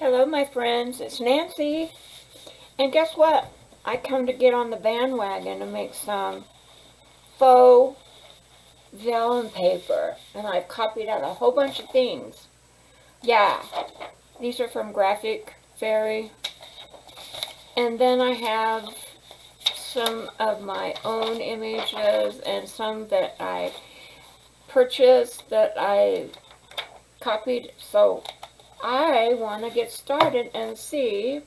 Hello, my friends. It's Nancy. And guess what? I come to get on the bandwagon to make some faux vellum paper. And I've copied out a whole bunch of things. Yeah, these are from Graphic Fairy. And then I have some of my own images and some that I purchased that I copied. So I want to get started and see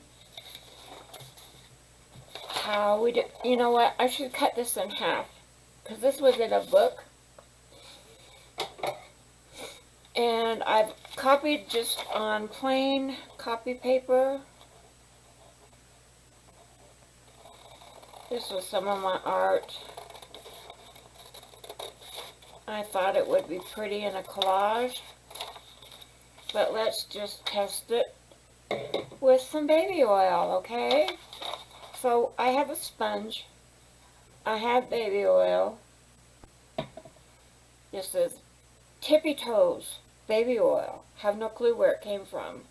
how we do. You know what? I should cut this in half because this was in a book. And I've copied just on plain copy paper. This was some of my art. I thought it would be pretty in a collage. But let's just test it with some baby oil, okay? So I have a sponge. I have baby oil. This is Tippy Toes baby oil. Have no clue where it came from.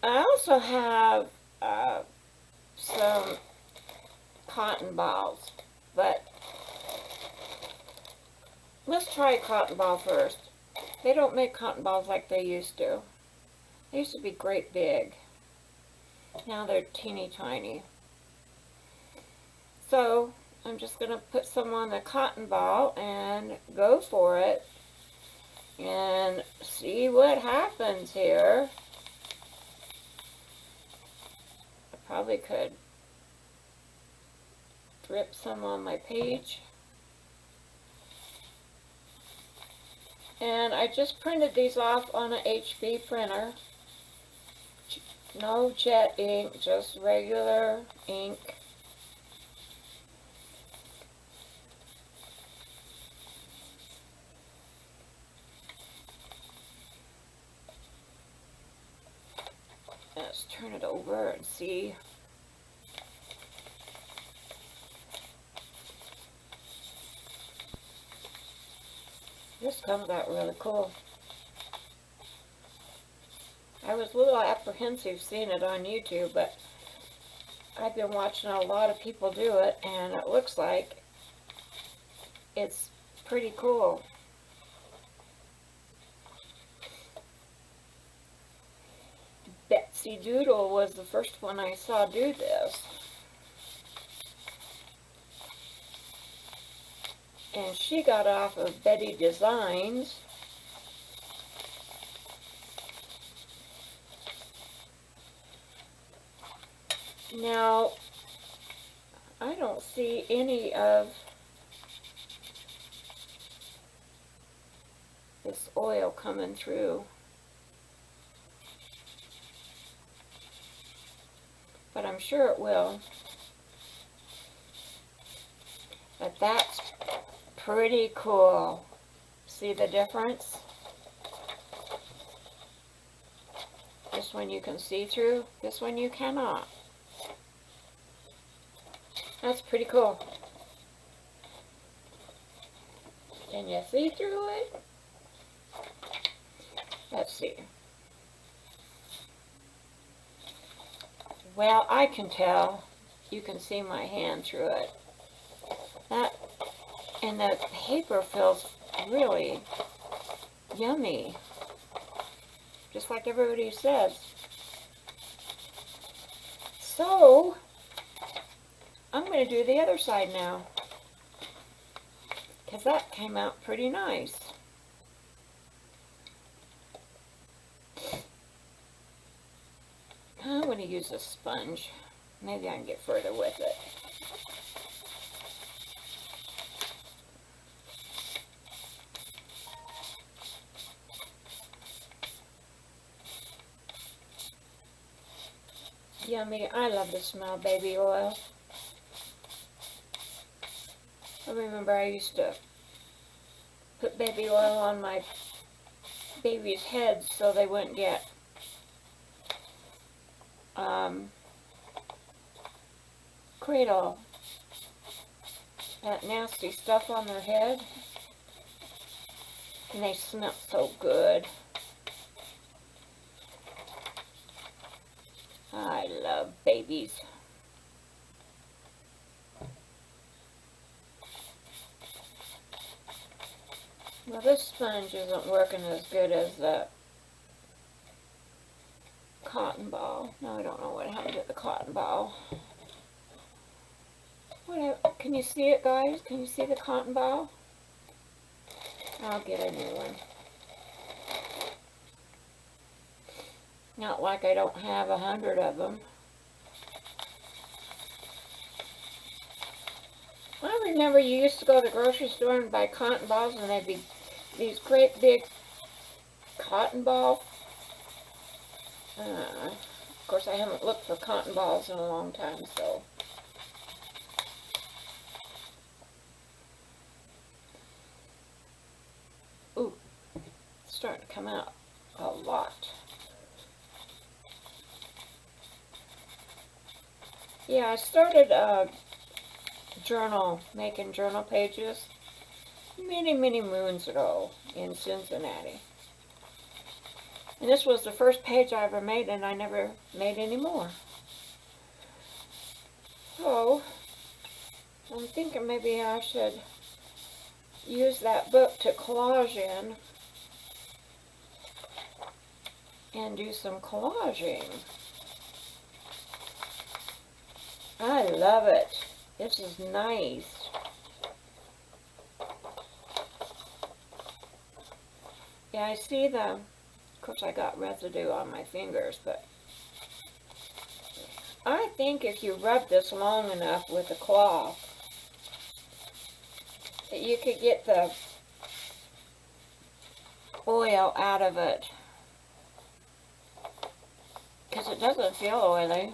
I also have some cotton balls, but let's try a cotton ball first. They don't make cotton balls like they used to. They used to be great big. Now they're teeny tiny. So I'm just going to put some on the cotton ball and go for it and see what happens here. I probably could drip some on my page. And I just printed these off on an HB printer. No jet ink, just regular ink. Let's turn it over and see. This comes out really cool. I was a little apprehensive seeing it on YouTube, but I've been watching a lot of people do it, and it looks like it's pretty cool. Betsy Doodle was the first one I saw do this. And she got off of Betty Designs. Now, I don't see any of this oil coming through. But I'm sure it will. But that's pretty cool. See the difference? This one you can see through, this one you cannot. That's pretty cool. Can you see through it? Let's see. Well, I can tell. You can see my hand through it. That, and the paper feels really yummy. Just like everybody says. So, I'm going to do the other side now. Because that came out pretty nice. I'm going to use a sponge. Maybe I can get further with it. Yummy. I love the smell of baby oil. I remember I used to put baby oil on my baby's heads so they wouldn't get cradle, that nasty stuff on their head. And they smell so good. I love babies. Well, this sponge isn't working as good as the cotton ball. Now I don't know what happened to the cotton ball. Can you see it, guys? Can you see the cotton ball? I'll get a new one. Not like I don't have 100 of them. I remember you used to go to the grocery store and buy cotton balls, and they'd be these great big cotton balls. Of course, I haven't looked for cotton balls in a long time, so. Ooh, it's starting to come out a lot. Yeah, I started making journal pages many moons ago in Cincinnati. And this was the first page I ever made, and I never made any more. So, I'm thinking maybe I should use that book to collage in and do some collaging. I love it. This is nice. Yeah, I see of course I got residue on my fingers, but I think if you rub this long enough with a cloth, that you could get the oil out of it. Because it doesn't feel oily.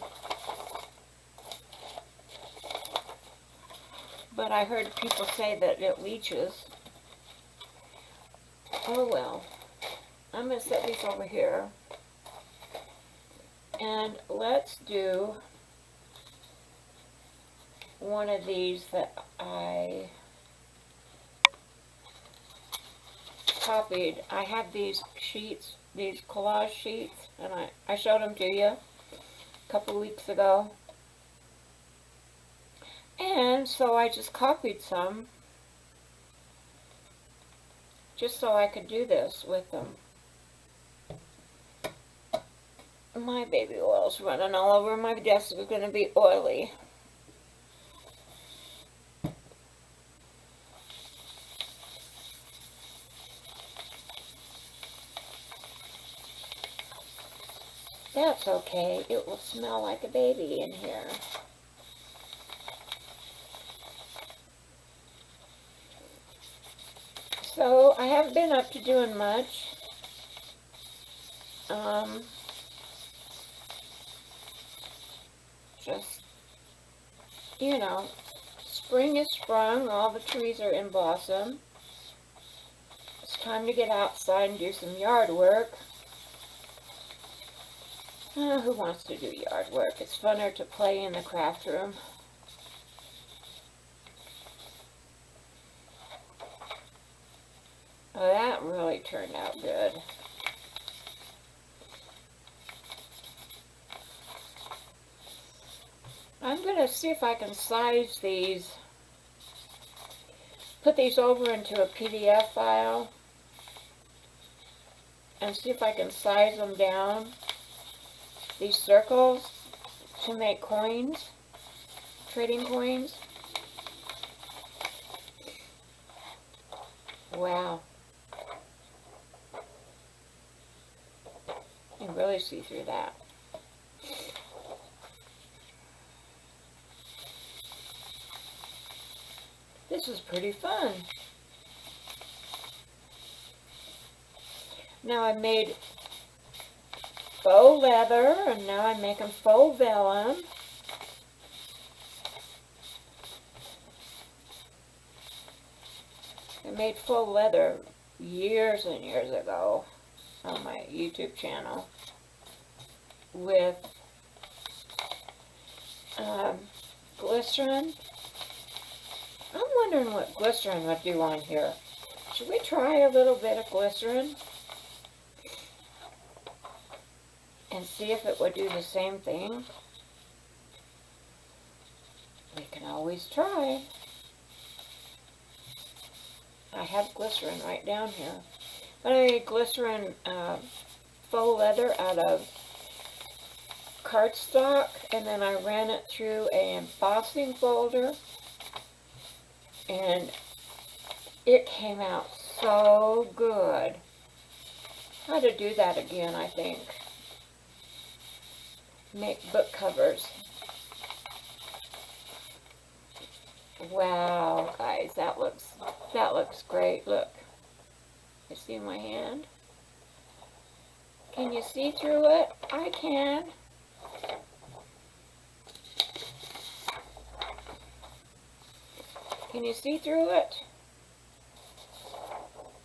But I heard people say that it leaches. Oh well. I'm going to set these over here. And let's do one of these that I copied. I have these sheets, these collage sheets, and I showed them to you a couple weeks ago. And so I just copied some, just so I could do this with them. My baby oil's running all over my desk. It's going to be oily. That's okay. It will smell like a baby in here. So, I haven't been up to doing much. Just, you know, spring is sprung, all the trees are in blossom. It's time to get outside and do some yard work. Who wants to do yard work? It's funner to play in the craft room. Oh, that really turned out good. I'm going to see if I can size these, put these over into a PDF file, and see if I can size them down, these circles, to make coins, trading coins. Wow. You can really see through that. This is pretty fun. Now I made faux leather, and now I'm making faux vellum. I made faux leather years and years ago on my YouTube channel with glycerin. I'm wondering what glycerin would do on here. Should we try a little bit of glycerin? and see if it would do the same thing. We can always try. I have glycerin right down here. But I made glycerin faux leather out of cardstock, and then I ran it through an embossing folder, and it came out so good. I had to do that again, I think. Make book covers. Wow, guys, that looks great. Look, you see my hand? Can you see through it? I can. Can you see through it?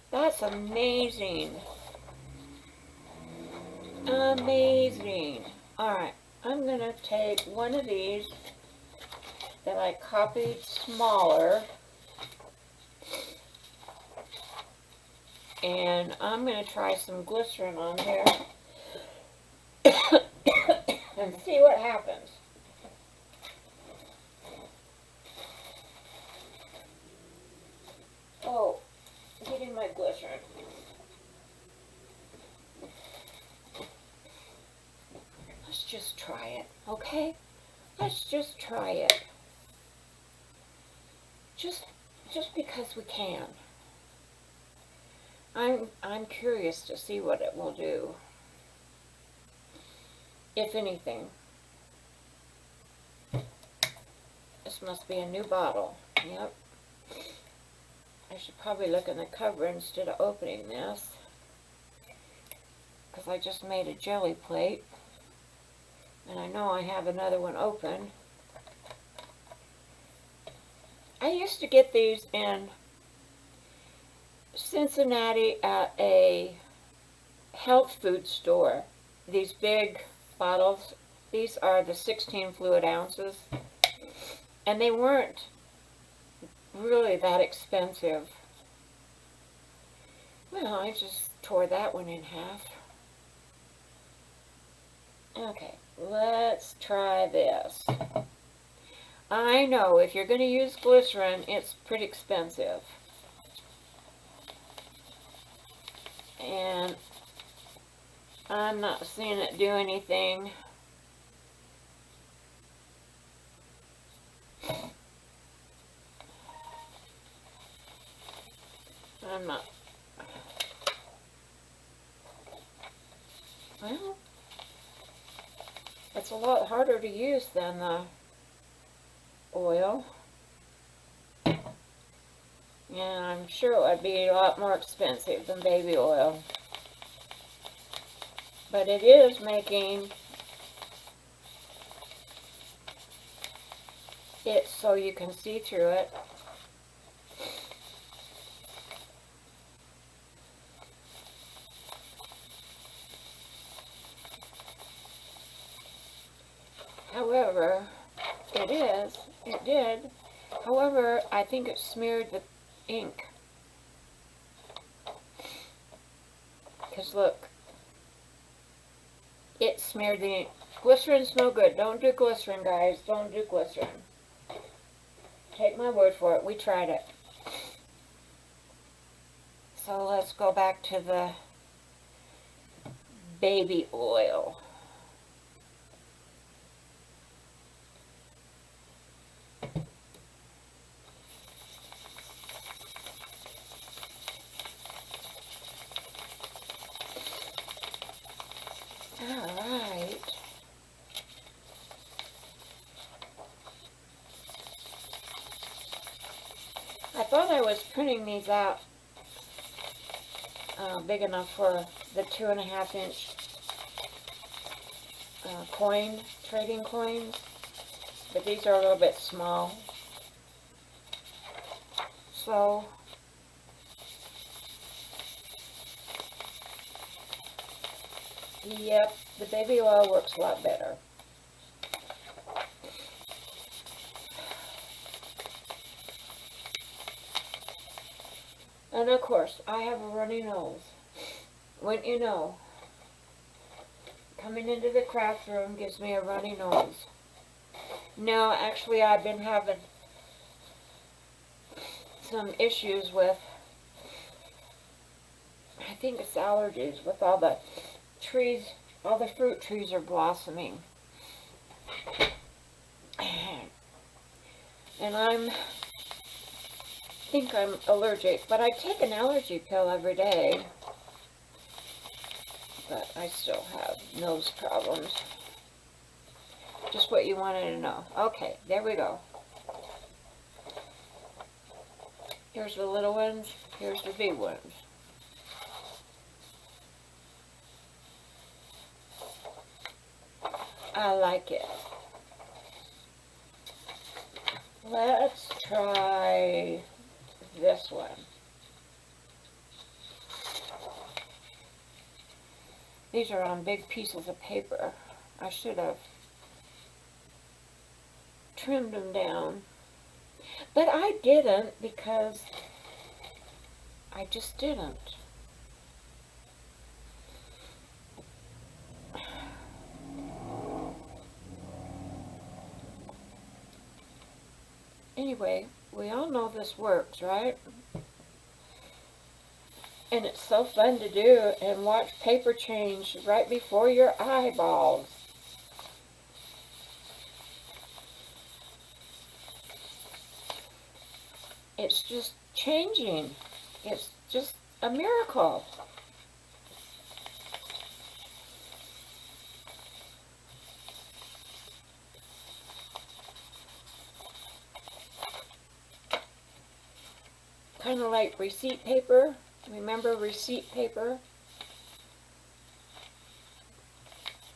That's amazing. Amazing. Alright, I'm going to take one of these that I copied smaller, and I'm going to try some glycerin on here and see what happens. Oh, getting my glycerin. Let's just try it, okay? Let's just try it. Just because we can. I'm curious to see what it will do, if anything. This must be a new bottle. Yep. I should probably look in the cover instead of opening this, because I just made a jelly plate, and I know I have another one open. I used to get these in Cincinnati at a health food store. These big bottles, these are the 16 fluid ounces, and they weren't really that expensive. Well, I just tore that one in half. Okay, let's try this. I know if you're going to use glycerin, it's pretty expensive. And I'm not seeing it do anything. I'm not. Well, it's a lot harder to use than the oil. And I'm sure it would be a lot more expensive than baby oil. But it is making it so you can see through it. However, it did. However, I think it smeared the ink. Because look, it smeared the ink. Glycerin's no good. Don't do glycerin, guys. Don't do glycerin. Take my word for it. We tried it. So let's go back to the baby oil. Alright. I thought I was printing these out big enough for the 2.5 inch trading coins, but these are a little bit small. So yep, the baby oil works a lot better. And of course, I have a runny nose. Wouldn't you know? coming into the craft room gives me a runny nose. No, actually I've been having some issues with, I think it's allergies, with all the trees, all the fruit trees are blossoming. And I think I'm allergic, but I take an allergy pill every day. But I still have nose problems. Just what you wanted to know. Okay, there we go. Here's the little ones. Here's the big ones. I like it. Let's try this one. These are on big pieces of paper. I should have trimmed them down. But I didn't because I just didn't. Anyway, we all know this works, right? And it's so fun to do and watch paper change right before your eyeballs. It's just changing. It's just a miracle. Kind of like receipt paper. Remember receipt paper?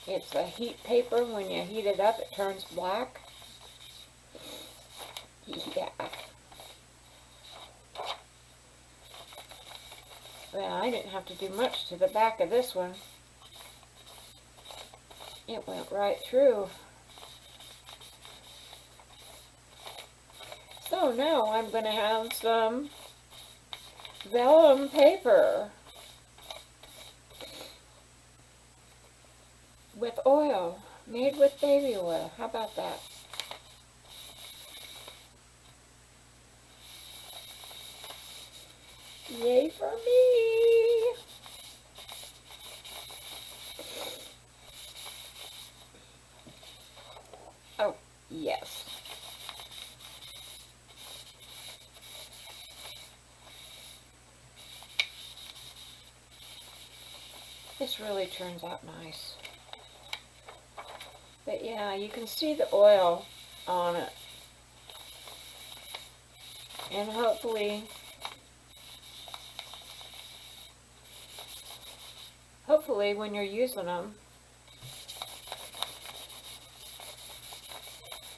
It's a heat paper. When you heat it up, it turns black. Yeah. Well, I didn't have to do much to the back of this one. It went right through. So now I'm going to have some vellum paper with oil, made with baby oil. How about that? Yay for me! Oh, yes. This really turns out nice. But yeah, you can see the oil on it. And hopefully when you're using them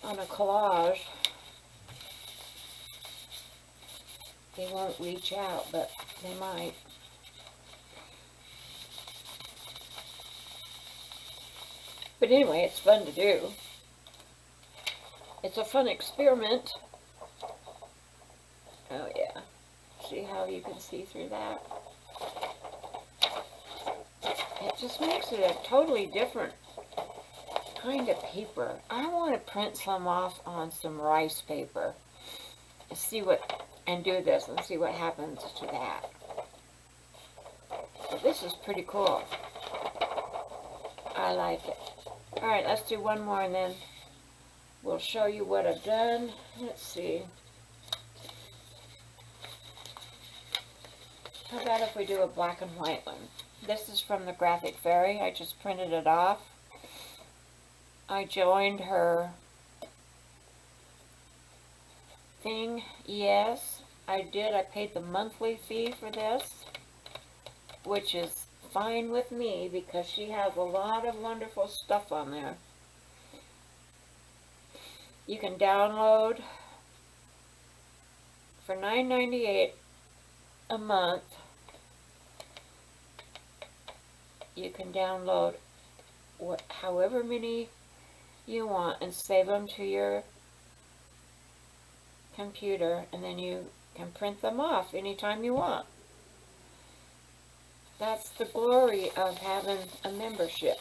on a collage, they won't leach out, but they might. But anyway, it's fun to do. It's a fun experiment. Oh yeah. See how you can see through that? It just makes it a totally different kind of paper. I want to print some off on some rice paper. And do this and see what happens to that. But this is pretty cool. I like it. Alright, let's do one more and then we'll show you what I've done. Let's see. How about if we do a black and white one? This is from the Graphic Fairy. I just printed it off. I joined her thing. Yes, I did. I paid the monthly fee for this, which is fine with me because she has a lot of wonderful stuff on there. You can download for $9.98 a month. You can download however many you want and save them to your computer, and then you can print them off anytime you want. That's the glory of having a membership.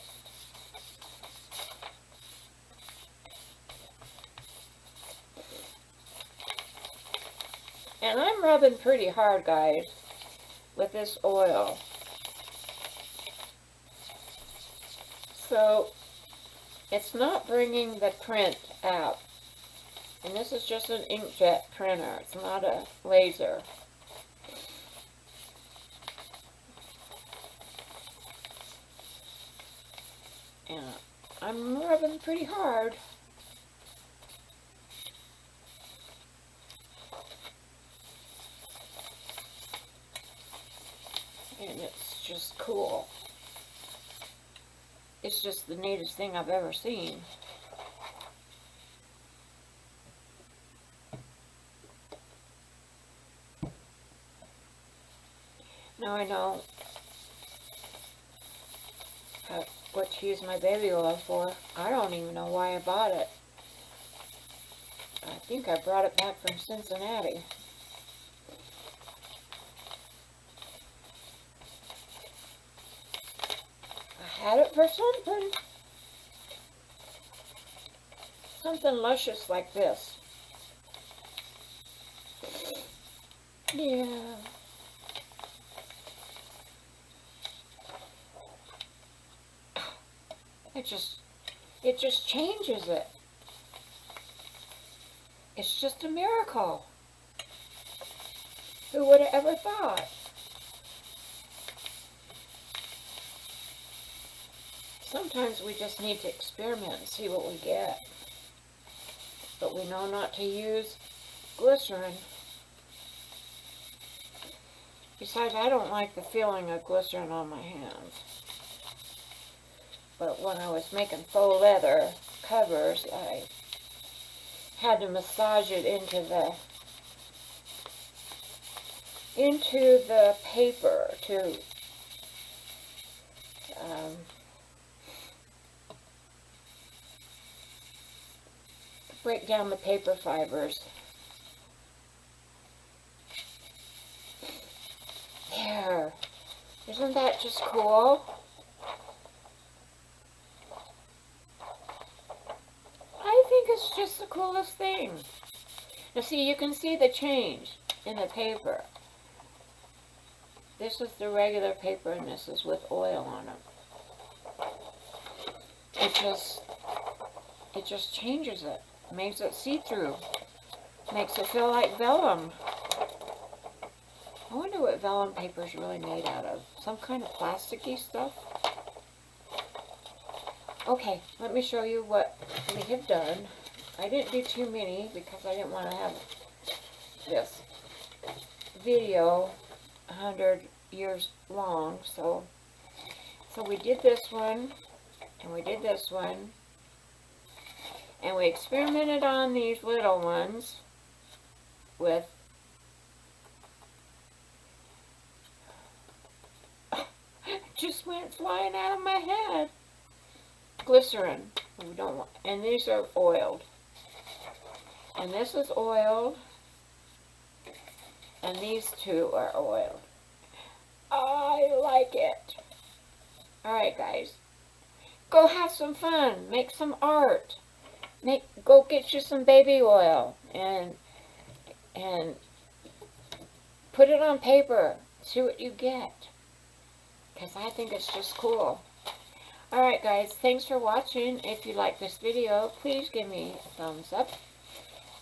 I'm rubbing pretty hard, guys, with this oil. So it's not bringing the print out. And this is just an inkjet printer. It's not a laser. And I'm rubbing pretty hard. And it's just cool. It's just the neatest thing I've ever seen. Now I know what to use my baby oil for. I don't even know why I bought it. I think I brought it back from Cincinnati. I had it for something. Something luscious like this. Yeah. It just changes it. It's just a miracle. Who would have ever thought? Sometimes we just need to experiment and see what we get. But we know not to use glycerin. Besides, I don't like the feeling of glycerin on my hands. But when I was making faux leather covers, I had to massage it into the paper to break down the paper fibers. There. Isn't that just cool? I think it's just the coolest thing. Now see, you can see the change in the paper. This is the regular paper and this is with oil on it. It just changes it. Makes it see-through. Makes it feel like vellum. I wonder what vellum paper is really made out of. Some kind of plasticky stuff? Okay, let me show you what we have done. I didn't do too many because I didn't want to have this video 100 years long. So we did this one, and we did this one, and we experimented on these little ones with just went flying out of my head. Glycerin. We don't want, and these are oiled. And this is oiled. And these two are oiled. I like it. Alright guys. Go have some fun. Make some art. Go get you some baby oil and put it on paper. See what you get. Because I think it's just cool. Alright guys, thanks for watching. If you like this video, please give me a thumbs up.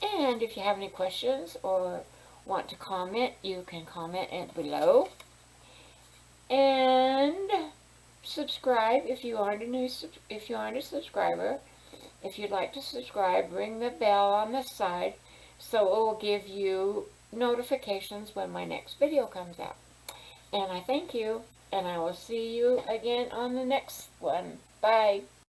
And if you have any questions or want to comment, you can comment it below. And subscribe if you aren't a subscriber. If you'd like to subscribe, ring the bell on the side so it will give you notifications when my next video comes out. And I thank you. And I will see you again on the next one. Bye.